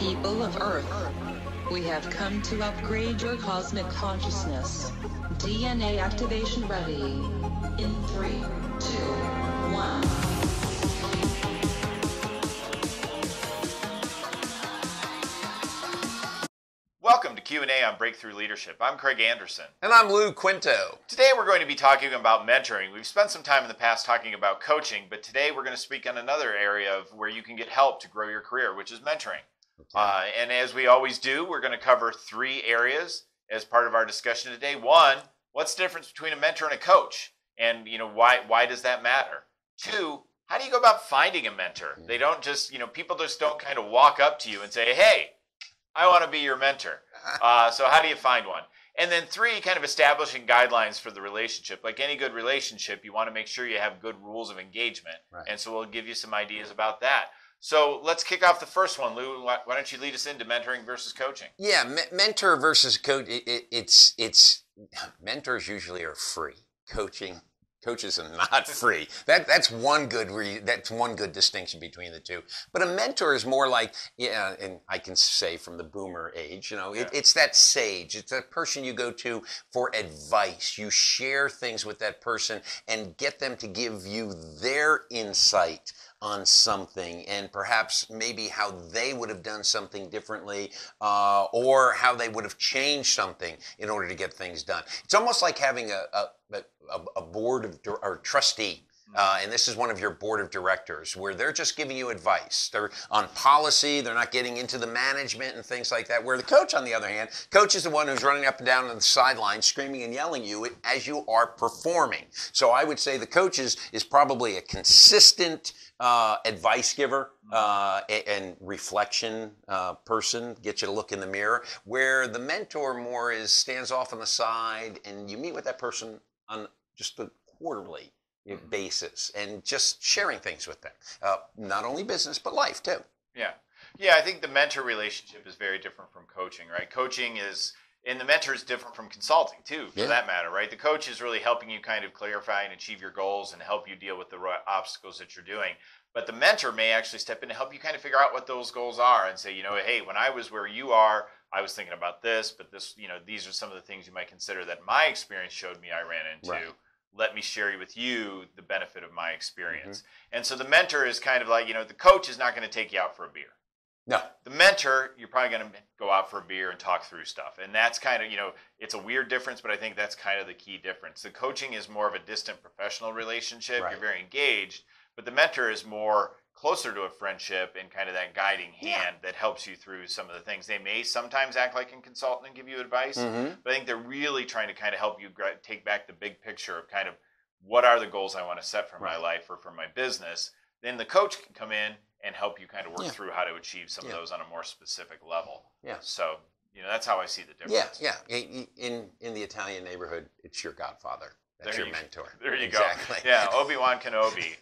People of Earth, we have come to upgrade your cosmic consciousness. DNA activation ready. In 3, 2, 1. Welcome to Q&A on Breakthrough Leadership. I'm Craig Anderson. And I'm Lou Quinto. Today we're going to be talking about mentoring. We've spent some time in the past talking about coaching, but today we're going to speak on another area of where you can get help to grow your career, which is mentoring. Okay. And as we always do, we're going to cover 3 areas as part of our discussion today. 1, what's the difference between a mentor and a coach? And why does that matter? 2, how do you go about finding a mentor? They don't just, people just don't kind of walk up to you and say, hey, I want to be your mentor. So how do you find one? And then 3, kind of establishing guidelines for the relationship. Like any good relationship, you want to make sure you have good rules of engagement. Right. And so we'll give you some ideas about that. So let's kick off the first one. Lou, why don't you lead us into mentoring versus coaching? Yeah, mentor versus coach, it's mentors usually are free. Coaches are not free. That's one good distinction between the two. But a mentor is more like, and I can say from the boomer age, it's that sage. It's that person you go to for advice. You share things with that person and get them to give you their insight on something, and perhaps maybe how they would have done something differently, or how they would have changed something in order to get things done. It's almost like having a board of or trustee. And this is one of your board of directors where they're just giving you advice. They're on policy. They're not getting into the management and things like that. Where the coach, on the other hand, coach is the one who's running up and down on the sideline, screaming and yelling at you as you are performing. So I would say the coach is probably a consistent advice giver and reflection person, get you to look in the mirror, where the mentor more stands off on the side and you meet with that person on just a quarterly basis and just sharing things with them. Not only business, but life too. Yeah, I think the mentor relationship is very different from coaching, right? Coaching is, and the mentor is different from consulting too, for that matter, right? The coach is really helping you kind of clarify and achieve your goals and help you deal with the obstacles that you're doing. But the mentor may actually step in to help you kind of figure out what those goals are and say, hey, when I was where you are, I was thinking about this, but this, these are some of the things you might consider that my experience showed me I ran into. Right. Let me share with you the benefit of my experience. Mm-hmm. And so the mentor is kind of like, the coach is not going to take you out for a beer. No. The mentor, you're probably going to go out for a beer and talk through stuff. And that's kind of, it's a weird difference, but I think that's kind of the key difference. The coaching is more of a distant professional relationship. Right. You're very engaged, but the mentor is more closer to a friendship and kind of that guiding hand that helps you through some of the things. They may sometimes act like a consultant and give you advice, but I think they're really trying to kind of help you take back the big picture of kind of what are the goals I want to set for my life or for my business. Then the coach can come in and help you kind of work through how to achieve some of those on a more specific level. Yeah. So, that's how I see the difference. Yeah. In the Italian neighborhood, it's your godfather. That's your mentor. There you go. Yeah, Obi-Wan Kenobi.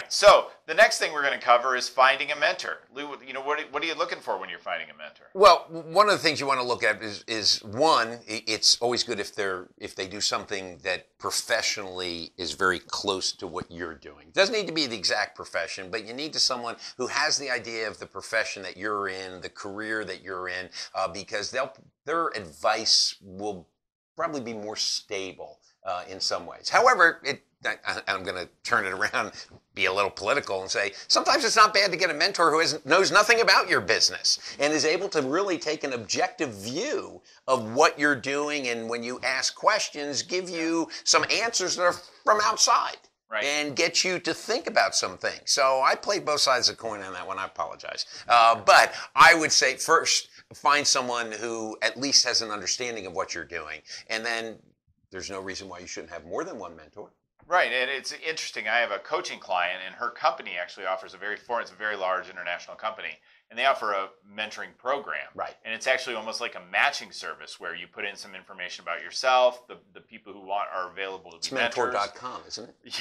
So the next thing we're going to cover is finding a mentor. Lou, what are you looking for when you're finding a mentor? Well, one of the things you want to look at is one, it's always good if they do something that professionally is very close to what you're doing. It doesn't need to be the exact profession, but you need someone who has the idea of the profession that you're in, the career that you're in, because their advice will probably be more stable. In some ways. However, I'm going to turn it around, be a little political and say, sometimes it's not bad to get a mentor who knows nothing about your business and is able to really take an objective view of what you're doing, and when you ask questions, give you some answers that are from outside. Right. And get you to think about some things. So I played both sides of the coin on that one. I apologize. But I would say first, find someone who at least has an understanding of what you're doing, and then there's no reason why you shouldn't have more than one mentor. Right, and it's interesting. I have a coaching client, and her company actually offers it's a very large international company, and they offer a mentoring program. Right. And it's actually almost like a matching service where you put in some information about yourself, the people who are available to be mentors. It's mentor.com, isn't it?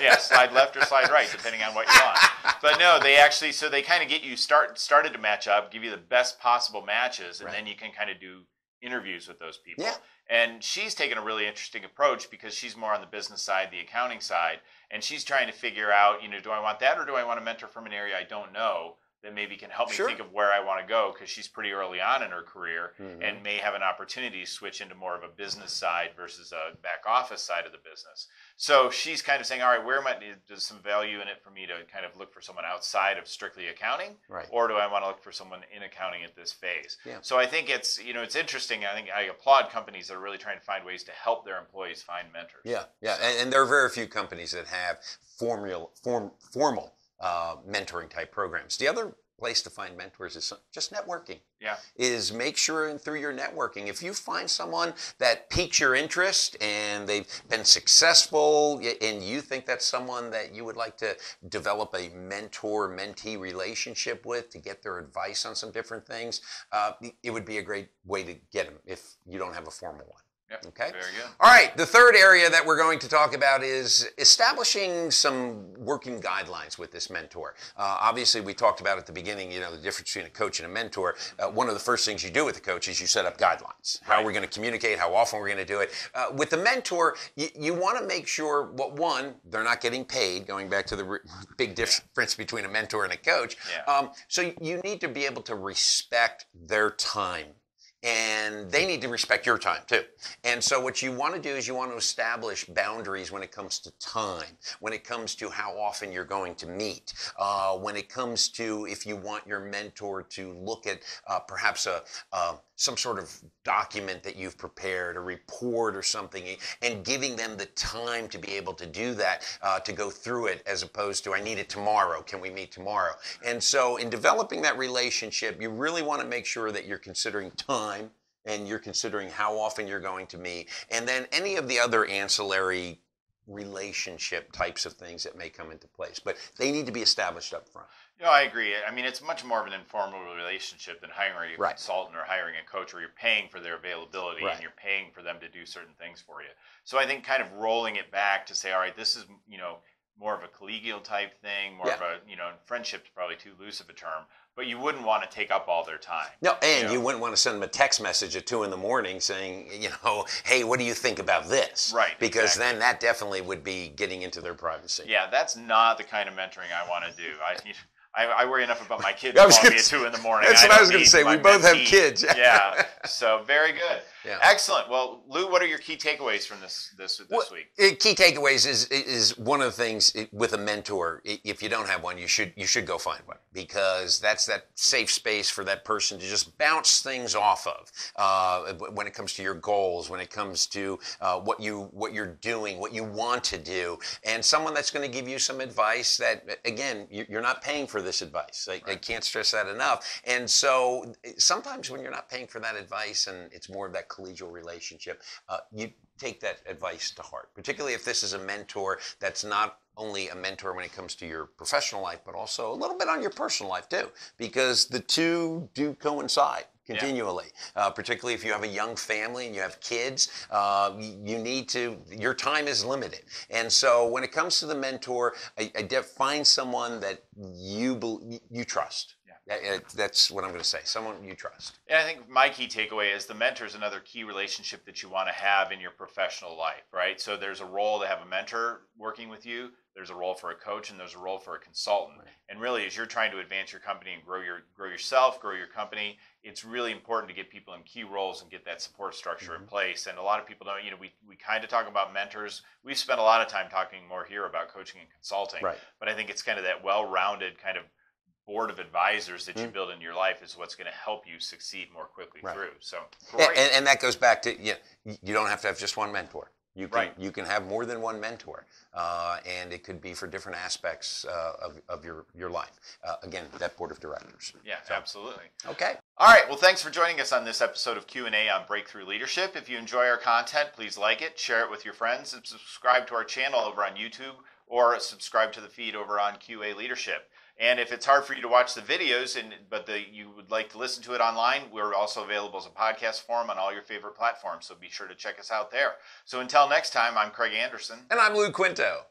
Yeah. Slide left or slide right, depending on what you want. But no, they kind of get you started to match up, give you the best possible matches, and then you can kind of do interviews with those people. Yeah. And she's taken a really interesting approach because she's more on the business side, the accounting side, and she's trying to figure out, do I want that or do I want a mentor from an area I don't know that maybe can help me Sure. think of where I want to go, because she's pretty early on in her career and may have an opportunity to switch into more of a business side versus a back office side of the business. So she's kind of saying, all right, where am I, there's some value in it for me to kind of look for someone outside of strictly accounting, Right. or do I want to look for someone in accounting at this phase? Yeah. So I think it's, it's interesting. I think I applaud companies that are really trying to find ways to help their employees find mentors. Yeah, yeah, and there are very few companies that have formal mentoring type programs. The other place to find mentors is just networking. Yeah. Is make sure, and through your networking, if you find someone that piques your interest and they've been successful and you think that's someone that you would like to develop a mentor-mentee relationship with to get their advice on some different things, it would be a great way to get them if you don't have a formal one. Yep. Okay. Very good. All right. The third area that we're going to talk about is establishing some working guidelines with this mentor. Obviously, we talked about at the beginning, the difference between a coach and a mentor. One of the first things you do with a coach is you set up guidelines. How are we going to communicate? How often we're going to do it? With the mentor, you want to make sure, one, they're not getting paid, going back to the big difference between a mentor and a coach. Yeah. So you need to be able to respect their time. And they need to respect your time too. And so what you want to do is you want to establish boundaries when it comes to time, when it comes to how often you're going to meet, when it comes to if you want your mentor to look at perhaps some sort of document that you've prepared, a report or something, and giving them the time to be able to do that, to go through it, as opposed to, I need it tomorrow, can we meet tomorrow? And so in developing that relationship, you really want to make sure that you're considering time, and you're considering how often you're going to meet, and then any of the other ancillary relationship types of things that may come into place. But they need to be established up front. I agree. I mean, it's much more of an informal relationship than hiring a Right. consultant or hiring a coach, where you're paying for their availability Right. and you're paying for them to do certain things for you. So I think kind of rolling it back to say, all right, this is, more of a collegial type thing, more of a, friendship's probably too loose of a term, but you wouldn't want to take up all their time. No, and you wouldn't want to send them a text message at 2 a.m. saying, hey, what do you think about this? Right, Because exactly. then that definitely would be getting into their privacy. Yeah, that's not the kind of mentoring I want to do. I worry enough about my kids I was calling gonna me at 2 a.m. That's what I was going to say. We both have kids. Yeah. So very good. Yeah. Excellent. Well, Lou, what are your key takeaways from this week? Key takeaways is one of the things with a mentor. If you don't have one, you should go find one, because that's that safe space for that person to just bounce things off of when it comes to your goals, when it comes to what you're doing, what you want to do, and someone that's going to give you some advice that, again, you're not paying for this advice. I can't stress that enough. And so sometimes when you're not paying for that advice and it's more of that collegial relationship, you take that advice to heart, particularly if this is a mentor that's not only a mentor when it comes to your professional life, but also a little bit on your personal life too, because the two do coincide continually. Particularly if you have a young family and you have kids, your time is limited. And so when it comes to the mentor, find someone that you trust. That's what I'm going to say. Someone you trust. And I think my key takeaway is the mentor is another key relationship that you want to have in your professional life, right? So there's a role to have a mentor working with you. There's a role for a coach, and there's a role for a consultant. Right. And really, as you're trying to advance your company and grow yourself, grow your company, it's really important to get people in key roles and get that support structure in place. And a lot of people don't, we kind of talk about mentors. We've spent a lot of time talking more here about coaching and consulting. Right. But I think it's kind of that well-rounded kind of board of advisors that you build in your life is what's going to help you succeed more quickly through. So, great. And that goes back to, you don't have to have just one mentor. You can have more than one mentor, and it could be for different aspects of your life. Again, that board of directors. Yeah, absolutely. Okay. All right. Well, thanks for joining us on this episode of Q&A on Breakthrough Leadership. If you enjoy our content, please like it, share it with your friends, and subscribe to our channel over on YouTube, or subscribe to the feed over on QA Leadership. And if it's hard for you to watch the videos, but you would like to listen to it online, we're also available as a podcast form on all your favorite platforms. So be sure to check us out there. So until next time, I'm Craig Anderson. And I'm Lou Quinto.